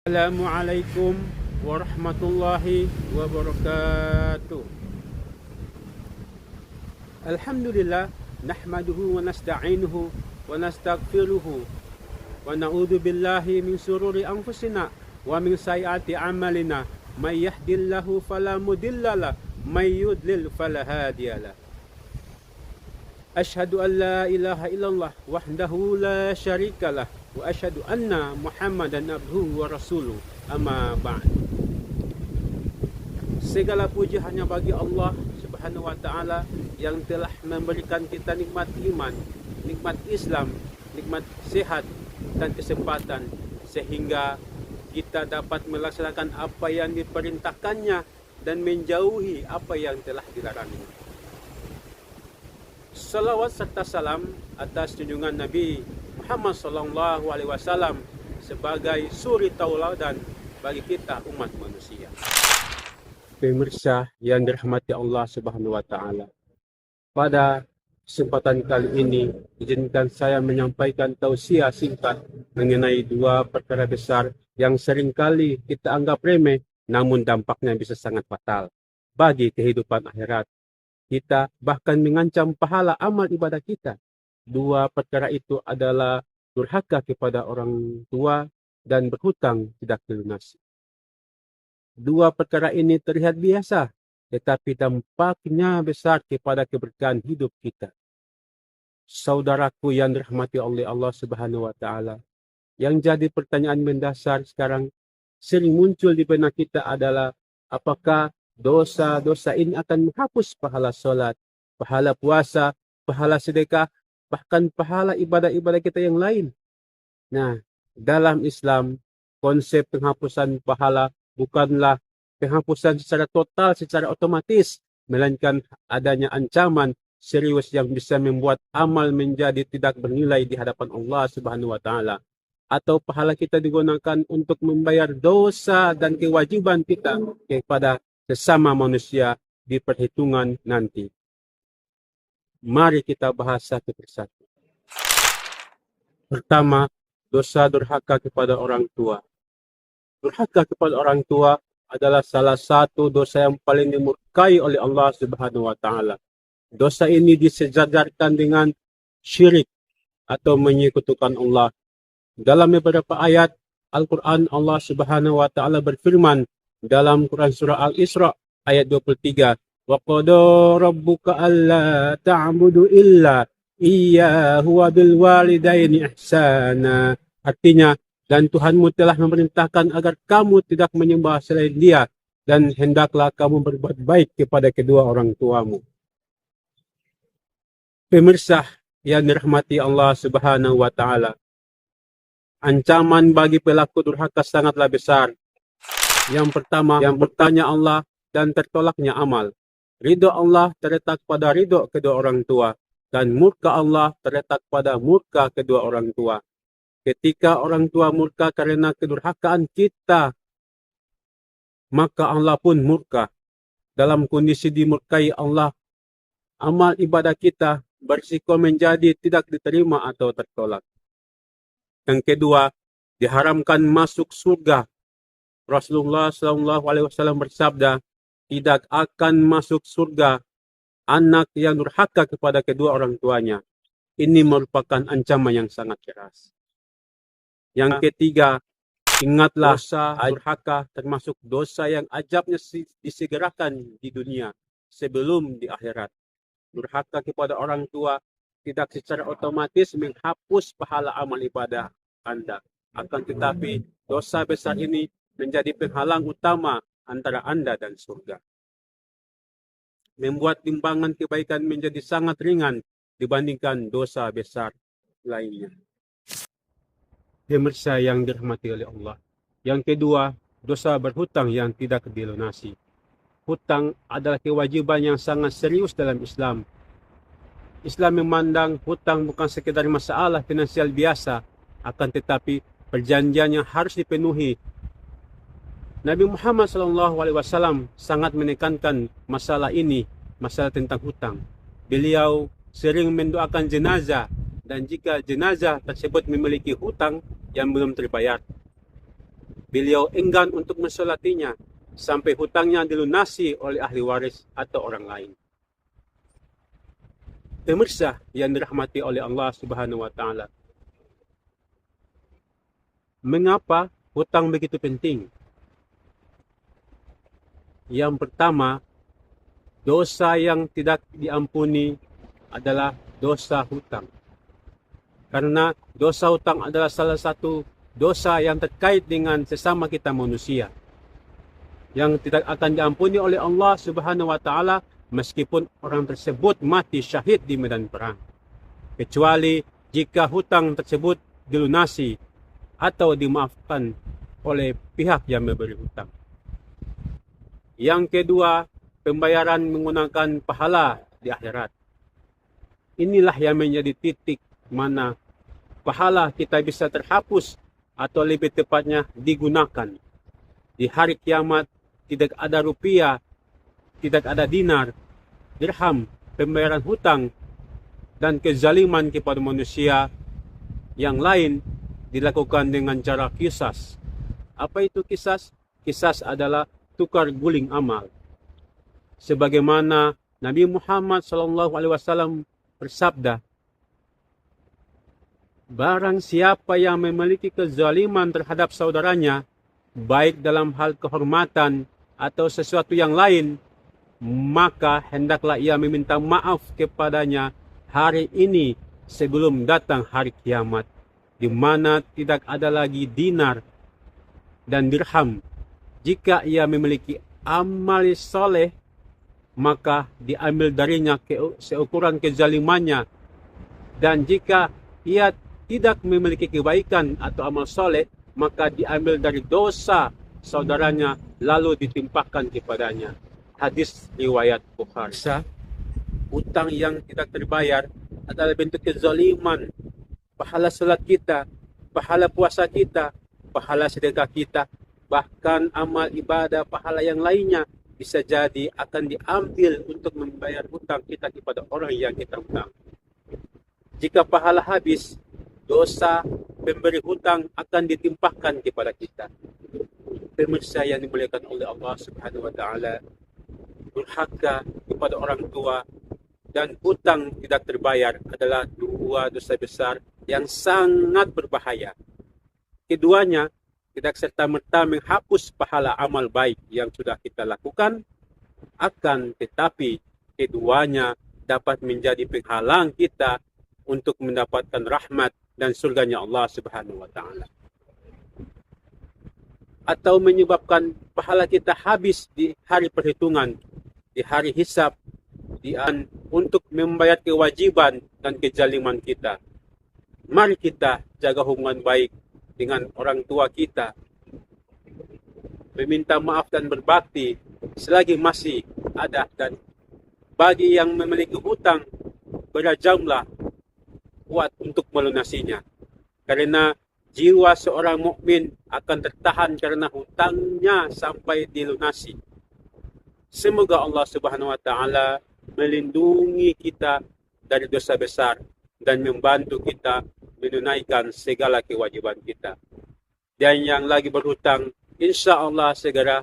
Assalamualaikum warahmatullahi wabarakatuh. Alhamdulillah nahmaduhu wa nasta'inuhu wa nastaghfiruhu wa na'udzu billahi min sururi anfusina wa min sayyiati a'malina may yahdihillahu fala mudhillalah may yudlil fala hadiyalah. Asyhadu an la ilaha illallah wahdahu la syarikalah wa asyhadu anna Muhammadan abduhu wa rasuluh. Amma ba'd. Segala puji hanya bagi Allah Subhanahu wa taala yang telah memberikan kita nikmat iman, nikmat Islam, nikmat sehat dan kesempatan sehingga kita dapat melaksanakan apa yang diperintahkannya dan menjauhi apa yang telah dilarangnya. Salawat serta salam atas junjungan Nabi Muhammad SAW sebagai suri tauladan bagi kita umat manusia. Pemirsa yang dirahmati Allah Subhanahu wa taala. Pada kesempatan kali ini izinkan saya menyampaikan tausiah singkat mengenai dua perkara besar yang seringkali kita anggap remeh namun dampaknya bisa sangat fatal bagi kehidupan akhirat kita, bahkan mengancam pahala amal ibadah kita. Dua perkara itu adalah durhaka kepada orang tua dan berhutang tidak dilunasi. Dua perkara ini terlihat biasa, tetapi dampaknya besar kepada keberkahan hidup kita. Saudaraku yang dirahmati oleh Allah Subhanahu wa taala, yang jadi pertanyaan mendasar sekarang sering muncul di benak kita adalah apakah dosa-dosa ini akan menghapus pahala sholat, pahala puasa, pahala sedekah, bahkan pahala ibadah-ibadah kita yang lain. Nah, dalam Islam, konsep penghapusan pahala bukanlah penghapusan secara total, secara otomatis, melainkan adanya ancaman serius yang bisa membuat amal menjadi tidak bernilai di hadapan Allah Subhanahu wa taala. Atau pahala kita digunakan untuk membayar dosa dan kewajiban kita kepada sesama manusia di perhitungan nanti. Mari kita bahas satu persatu. Pertama, dosa durhaka kepada orang tua. Durhaka kepada orang tua adalah salah satu dosa yang paling dimurkai oleh Allah Subhanahu wa taala. Dosa ini disejajarkan dengan syirik atau menyekutukan Allah. Dalam beberapa ayat Al-Quran, Allah Subhanahu wa taala berfirman dalam Quran surah Al-Isra ayat 23, wa qada rabbuka alla ta'budu illa iyyahu wa bil walidaini ihsana. Artinya, dan Tuhanmu telah memerintahkan agar kamu tidak menyembah selain Dia dan hendaklah kamu berbuat baik kepada kedua orang tuamu. Pemirsa yang dirahmati Allah Subhanahu wa taala, ancaman bagi pelaku durhaka sangatlah besar. Yang pertama, yang bertanya Allah dan tertolaknya amal. Ridho Allah terletak pada ridho kedua orang tua. Dan murka Allah terletak pada murka kedua orang tua. Ketika orang tua murka karena kedurhakaan kita, maka Allah pun murka. Dalam kondisi dimurkai Allah, amal ibadah kita berisiko menjadi tidak diterima atau tertolak. Yang kedua, diharamkan masuk surga. Rasulullah SAW bersabda, tidak akan masuk surga anak yang durhaka kepada kedua orang tuanya. Ini merupakan ancaman yang sangat keras. Yang ketiga, ingatlah dosa durhaka termasuk dosa yang ajabnya disegerakan di dunia sebelum di akhirat. Durhaka kepada orang tua tidak secara otomatis menghapus pahala amal ibadah Anda. Akan tetapi dosa besar ini menjadi penghalang utama antara Anda dan surga. Membuat timbangan kebaikan menjadi sangat ringan dibandingkan dosa besar lainnya. Pemirsa yang dirahmati oleh Allah. Yang kedua, dosa berhutang yang tidak dilunasi. Hutang adalah kewajiban yang sangat serius dalam Islam. Islam memandang hutang bukan sekedar masalah finansial biasa, akan tetapi perjanjian yang harus dipenuhi. Nabi Muhammad SAW sangat menekankan masalah ini, masalah tentang hutang. Beliau sering mendoakan jenazah dan jika jenazah tersebut memiliki hutang yang belum terbayar, beliau enggan untuk mensolatinya sampai hutangnya dilunasi oleh ahli waris atau orang lain. Pemirsa yang dirahmati oleh Allah Subhanahu wa taala. Mengapa hutang begitu penting? Yang pertama, dosa yang tidak diampuni adalah dosa hutang. Karena dosa hutang adalah salah satu dosa yang terkait dengan sesama kita manusia, yang tidak akan diampuni oleh Allah Subhanahu wa taala meskipun orang tersebut mati syahid di medan perang, kecuali jika hutang tersebut dilunasi atau dimaafkan oleh pihak yang memberi hutang. Yang kedua, pembayaran menggunakan pahala di akhirat. Inilah yang menjadi titik mana pahala kita bisa terhapus atau lebih tepatnya digunakan. Di hari kiamat tidak ada rupiah, tidak ada dinar, dirham, pembayaran hutang, dan kezaliman kepada manusia yang lain dilakukan dengan cara qisas. Apa itu qisas? Qisas adalah tukar guling amal. Sebagaimana Nabi Muhammad SAW bersabda, barang siapa yang memiliki kezaliman terhadap saudaranya, baik dalam hal kehormatan atau sesuatu yang lain, maka hendaklah ia meminta maaf kepadanya hari ini sebelum datang hari kiamat, di mana tidak ada lagi dinar dan dirham. Jika ia memiliki amal soleh, maka diambil darinya seukuran kezalimannya. Dan jika ia tidak memiliki kebaikan atau amal soleh, maka diambil dari dosa saudaranya lalu ditimpakan kepadanya. Hadis riwayat Bukhari. Hutang yang tidak terbayar adalah bentuk kezaliman. Pahala salat kita, pahala puasa kita, pahala sedekah kita, bahkan amal ibadah pahala yang lainnya bisa jadi akan diambil untuk membayar hutang kita kepada orang yang kita hutang. Jika pahala habis, dosa pemberi hutang akan ditimpahkan kepada kita. Pemirsa yang dimuliakan oleh Allah Subhanahu wa taala, durhaka kepada orang tua dan hutang tidak terbayar adalah dua dosa besar yang sangat berbahaya. Keduanya tidak serta-merta menghapus pahala amal baik yang sudah kita lakukan, akan tetapi keduanya dapat menjadi penghalang kita untuk mendapatkan rahmat dan surganya Allah Subhanahu wa taala. Atau menyebabkan pahala kita habis di hari perhitungan, di hari hisab, untuk membayar kewajiban dan kezaliman kita. Mari kita jaga hubungan baik dengan orang tua kita, meminta maaf dan berbakti selagi masih ada, dan bagi yang memiliki hutang, berajamlah kuat untuk melunasinya, karena jiwa seorang mukmin akan tertahan karena hutangnya sampai dilunasi. Semoga Allah Subhanahu wa taala melindungi kita dari dosa besar dan membantu kita menunaikan segala kewajiban kita. Dan yang lagi berhutang, insya Allah segera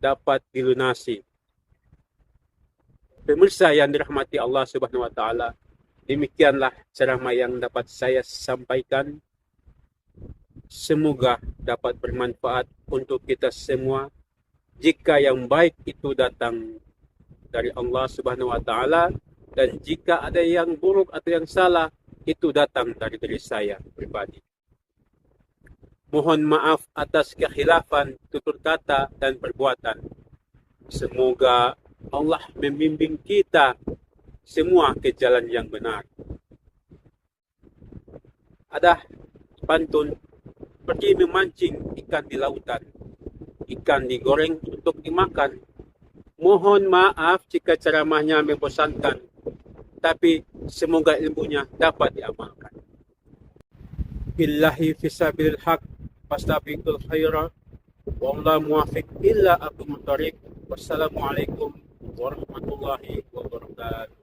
dapat dilunasi. Pemirsa yang dirahmati Allah Subhanahu wa taala, demikianlah ceramah yang dapat saya sampaikan. Semoga dapat bermanfaat untuk kita semua. Jika yang baik itu datang dari Allah Subhanahu wa taala, dan jika ada yang buruk atau yang salah, itu datang dari diri saya pribadi. Mohon maaf atas kekhilafan tutur kata dan perbuatan. Semoga Allah membimbing kita semua ke jalan yang benar. Ada pantun, pergi memancing ikan di lautan, ikan digoreng untuk dimakan. Mohon maaf jika ceramahnya membosankan, tapi semoga ilmunya dapat diamalkan. Billahi fisabilil haq, fastabiqul khairah, wallahu muwafiq illa aqimut thariq. Wassalamualaikum warahmatullahi wabarakatuh.